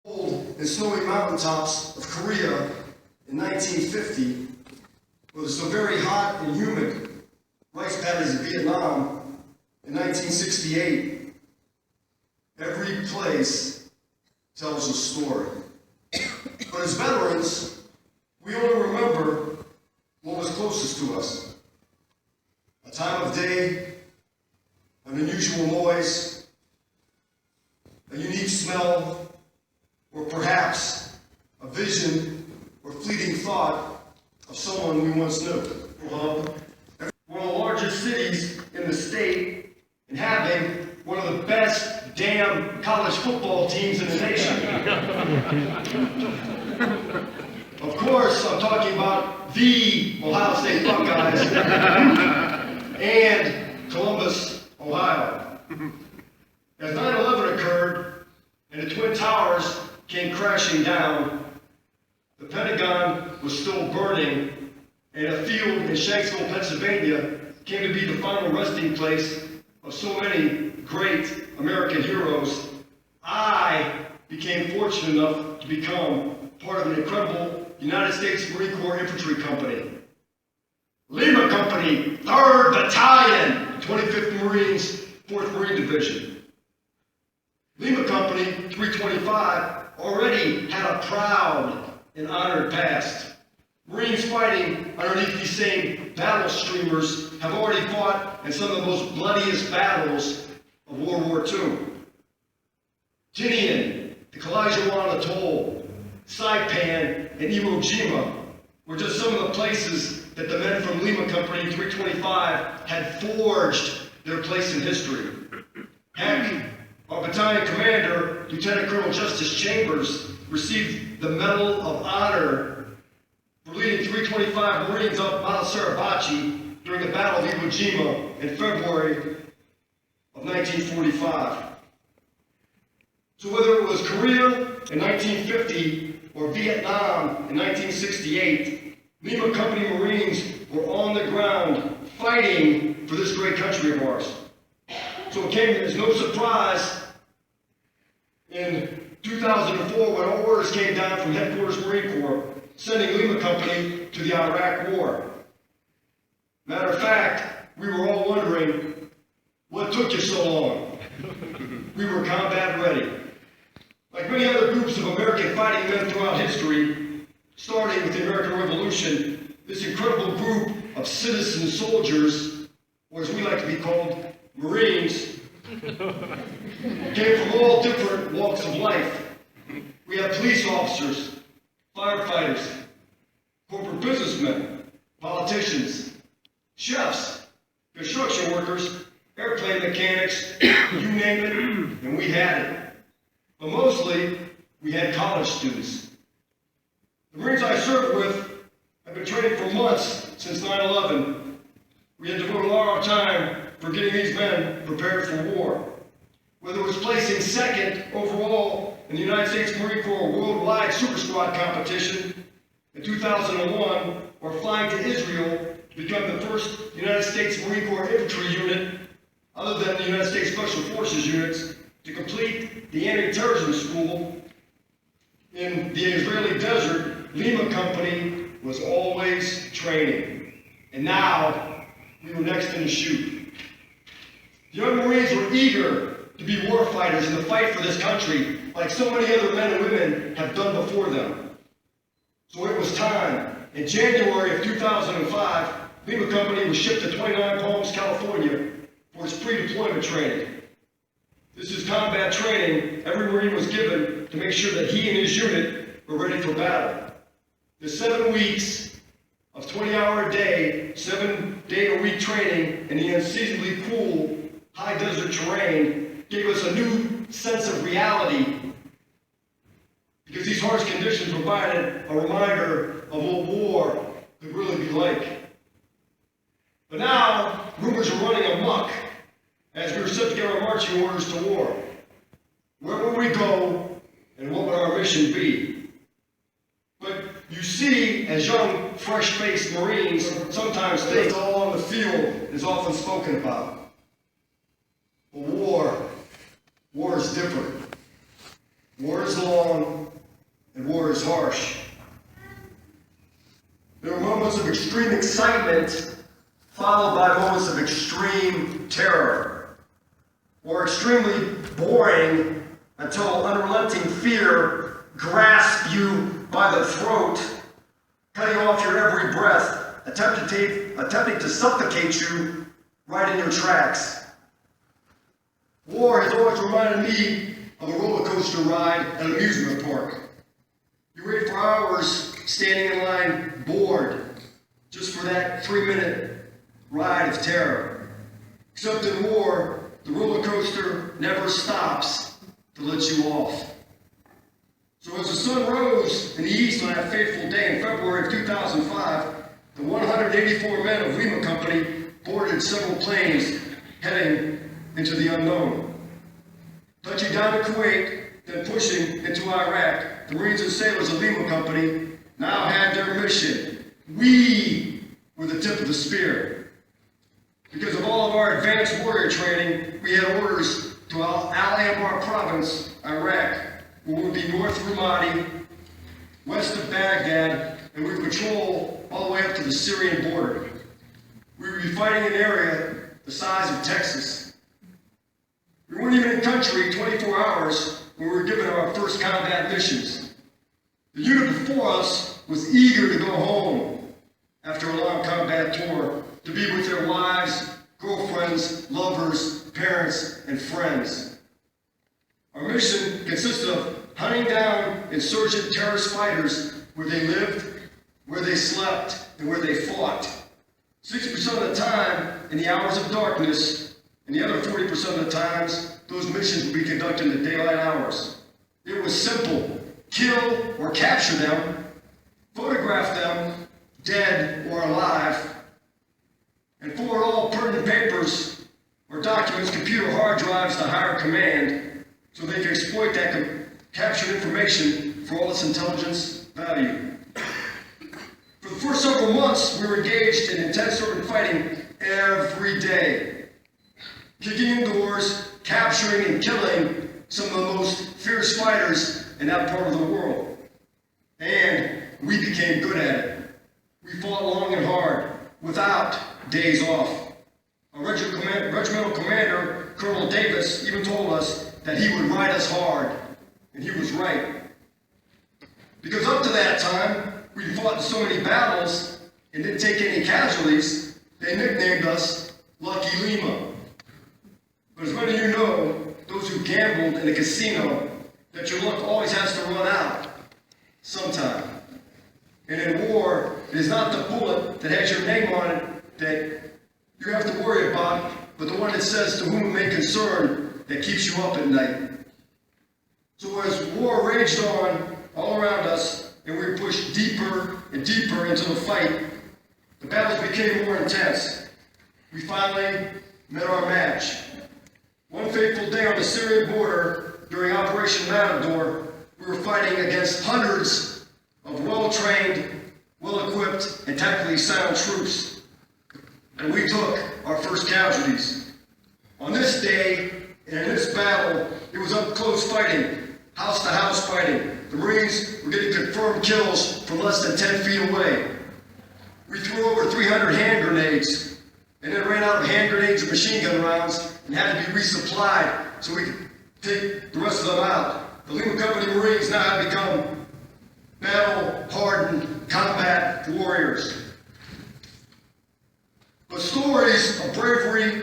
In snowy mountaintops of Korea in 1950, where there's so very hot and humid rice paddies in Vietnam in 1968, every place tells a story. But as veterans, we only remember what was closest to us. A time of day, an unusual noise, a unique smell, or perhaps a vision or fleeting thought of someone we once knew. One of the largest cities in the state and having one of the best damn college football teams in the nation. Of course, I'm talking about the Ohio State Buckeyes and Columbus, Ohio. As 9/11 occurred and the Twin Towers came crashing down, the Pentagon was still burning, and a field in Shanksville, Pennsylvania came to be the final resting place of so many great American heroes. I became fortunate enough to become part of an incredible United States Marine Corps Infantry Company. Lima Company, 3rd Battalion, 25th Marines, 4th Marine Division. Lima Company, 325, already had a proud and honored past. Marines fighting underneath these same battle streamers have already fought in some of the most bloodiest battles of World War II. Tinian, the Kalajiwan Atoll, Saipan, and Iwo Jima were just some of the places that the men from Lima Company 325 had forged their place in history. Heck, our battalion commander, Lieutenant Colonel Justice Chambers, received the Medal of Honor for leading 325 Marines up Mount Suribachi during the Battle of Iwo Jima in February of 1945. So whether it was Korea in 1950 or Vietnam in 1968, Lima Company Marines were on the ground fighting for this great country of ours. So it came as no surprise in 2004 when our orders came down from Headquarters Marine Corps, sending Lima Company to the Iraq War. Matter of fact, we were all wondering, what took you so long? We were combat ready. Like many other groups of American fighting men throughout history, starting with the American Revolution, this incredible group of citizen soldiers, or as we like to be called, Marines, came from all different walks of life. We had police officers, firefighters, corporate businessmen, politicians, chefs, construction workers, airplane mechanics, you name it, and we had it. But mostly, we had college students. The Marines I served with have been training for months since 9/11. We had devoted a lot of time for getting these men prepared for war. Whether it was placing second overall in the United States Marine Corps Worldwide Super Squad competition in 2001, or flying to Israel to become the first United States Marine Corps infantry unit, other than the United States Special Forces units, to complete the anti-terrorism school in the Israeli desert, Lima Company was always training. And now, we were next in the chute. The young Marines were eager to be warfighters in the fight for this country, like so many other men and women have done before them. So it was time. In January of 2005, Lima Company was shipped to 29 Palms, California for its pre-deployment training. This is combat training every Marine was given to make sure that he and his unit were ready for battle. The 7 weeks of 20-hour-a-day, 7-day-a-week training in the unseasonably cool, high desert terrain gave us a new sense of reality, because these harsh conditions provided a reminder of what war could really be like. But now, rumors are running amok as we were set to get our marching orders to war. Where would we go, and what would our mission be? But you see, as young, fresh-faced Marines sometimes think all on the field is often spoken about. But war is different. War is long and war is harsh. There are moments of extreme excitement followed by moments of extreme terror, or extremely boring until unrelenting fear grasps you by the throat, cutting off your every breath, attempting to suffocate you right in your tracks. War has always reminded me of a roller coaster ride at an amusement park. You wait for hours standing in line bored just for that 3-minute ride of terror. Except in war, the roller coaster never stops to let you off. So as the sun rose in the east on that fateful day in February of 2005, the 184 men of Lima Company boarded several planes heading into the unknown. Touching down in Kuwait, then pushing into Iraq, the Marines and sailors of Lima Company now had their mission. We were the tip of the spear. Because of all of our advanced warrior training, we had orders to Al-Anbar province, Iraq, where we would be north of Ramadi, west of Baghdad, and we would patrol all the way up to the Syrian border. We would be fighting in an area the size of Texas. We weren't even in country 24 hours when we were given our first combat missions. The unit before us was eager to go home after a long combat tour, to be with their wives, girlfriends, lovers, parents, and friends. Our mission consisted of hunting down insurgent terrorist fighters where they lived, where they slept, and where they fought. 60% of the time in the hours of darkness, and the other 40% of the times, those missions would be conducted in the daylight hours. It was simple. Kill or capture them, photograph them, dead or alive, and forward all pertinent papers or documents, computer hard drives to higher command, so they can exploit that captured information for all its intelligence value. For the first several months, we were engaged in intense urban fighting every day, kicking in doors, capturing and killing some of the most fierce fighters in that part of the world. And we became good at it. We fought long and hard, without days off. Our regimental commander, Colonel Davis, even told us that he would ride us hard, and he was right. Because up to that time, we fought in so many battles and didn't take any casualties, they nicknamed us Lucky Lima. But as many of you know, those who gambled in a casino, that your luck always has to run out sometime. And in war, it is not the bullet that has your name on it that you have to worry about, but the one that says to whom it may concern that keeps you up at night. So as war raged on all around us, and we were pushed deeper and deeper into the fight, the battles became more intense. We finally met our match. One fateful day on the Syrian border, during Operation Matador, we were fighting against hundreds of well-trained, well-equipped, and tactically sound troops. And we took our first casualties. On this day, and in this battle, it was up-close fighting, house-to-house fighting. The Marines were getting confirmed kills from less than 10 feet away. We threw over 300 hand grenades, and then ran out of hand grenades and machine gun rounds, and had to be resupplied so we could take the rest of them out. The Lima Company Marines now have become battle-hardened combat warriors. But stories of bravery,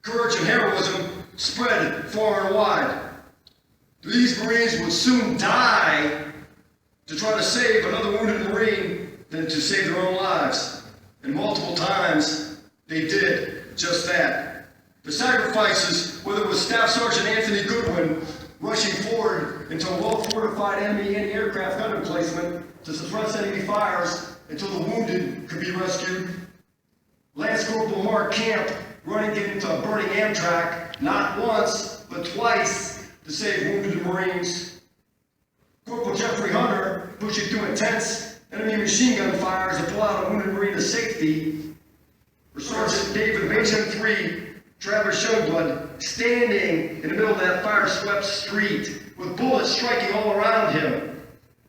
courage, and heroism spread far and wide. These Marines would soon die to try to save another wounded Marine than to save their own lives. And multiple times, they did just that. The sacrifices, whether it was Staff Sergeant Anthony Goodwin rushing forward into a well-fortified enemy anti-aircraft gun emplacement to suppress enemy fires until the wounded could be rescued, Lance Corporal Mark Camp running into a burning Amtrak, not once, but twice, to save wounded Marines, Corporal Jeffrey Hunter pushing through intense enemy machine gun fires to pull out a wounded Marine to safety, or Sergeant David H.M. III Travis Youngblood, standing in the middle of that fire-swept street with bullets striking all around him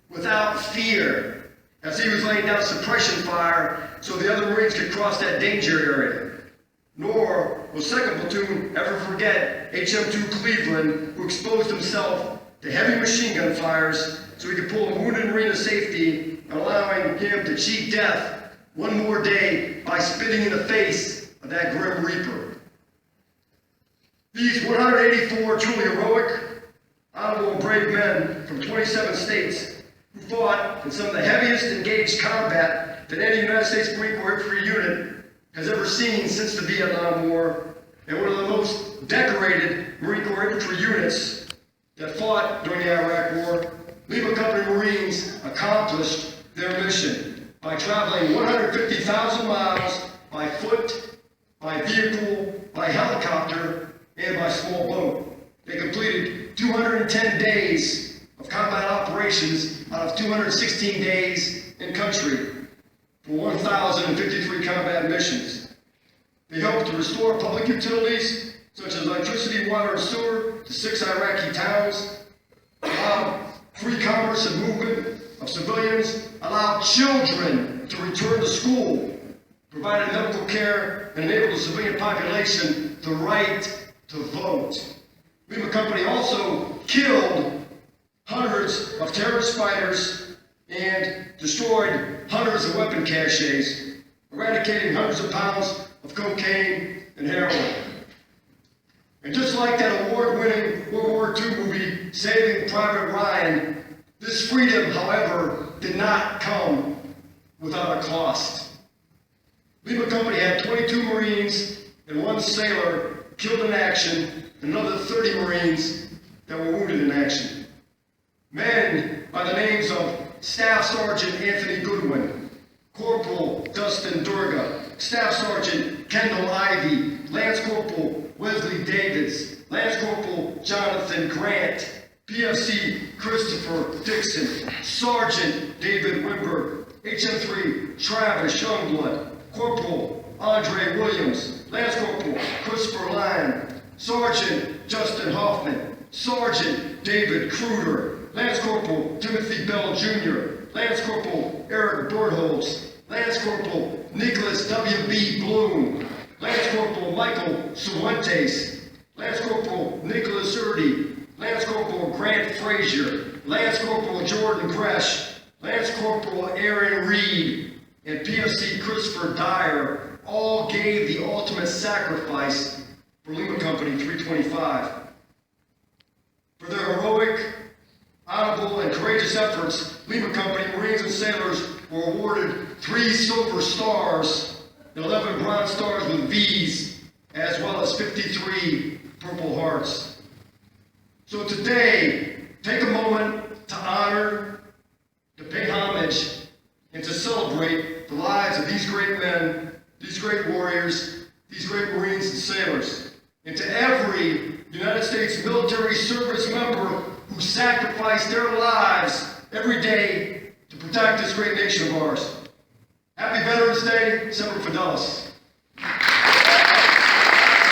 without fear as he was laying down suppression fire so the other Marines could cross that danger area. Nor will 2nd Platoon ever forget HM2 Cleveland, who exposed himself to heavy machine gun fires so he could pull a wounded Marine to safety, allowing him to cheat death one more day by spitting in the face of that Grim Reaper. These 184 truly heroic, honorable, and brave men from 27 states who fought in some of the heaviest engaged combat that any United States Marine Corps infantry unit has ever seen since the Vietnam War, and one of the most decorated Marine Corps infantry units that fought during the Iraq War, Lima Company Marines accomplished their mission by traveling 150,000 miles by foot, by vehicle, by helicopter, and by small boat. They completed 210 days of combat operations out of 216 days in country for 1,053 combat missions. They helped to restore public utilities such as electricity, water, and sewer to 6 Iraqi towns, allowed free commerce and movement of civilians, allowed children to return to school, provided medical care, and enabled the civilian population the right to vote. Lima Company also killed hundreds of terrorist fighters and destroyed hundreds of weapon caches, eradicating hundreds of pounds of cocaine and heroin. And just like that award-winning World War II movie, Saving Private Ryan, this freedom, however, did not come without a cost. Lima Company had 22 Marines and 1 sailor killed in action, and another 30 Marines that were wounded in action. Men by the names of Staff Sergeant Anthony Goodwin, Corporal Dustin Durga, Staff Sergeant Kendall Ivey, Lance Corporal Wesley Davids, Lance Corporal Jonathan Grant, PFC Christopher Dixon, Sergeant David Wimber, HM3 Travis Youngblood, Corporal Andre Williams, Lance Corporal Christopher Lyon, Sergeant Justin Hoffman, Sergeant David Kruger, Lance Corporal Timothy Bell Jr., Lance Corporal Eric Bertholz, Lance Corporal Nicholas W.B. Bloom, Lance Corporal Michael Suentes, Lance Corporal Nicholas Erdy, Lance Corporal Grant Frazier, Lance Corporal Jordan Gresh, Lance Corporal Aaron Reed, and PFC Christopher Dyer all gave the ultimate sacrifice for Lima Company 325. For their heroic, honorable, and courageous efforts, Lima Company Marines and sailors were awarded 3 silver stars, 11 bronze stars with V's, as well as 53 Purple Hearts. So today, take a moment to honor, to pay homage, and to celebrate the lives of these great men, these great warriors, these great Marines and sailors, and to every United States military service member who sacrificed their lives every day to protect this great nation of ours. Happy Veterans Day, Semper Fidelis.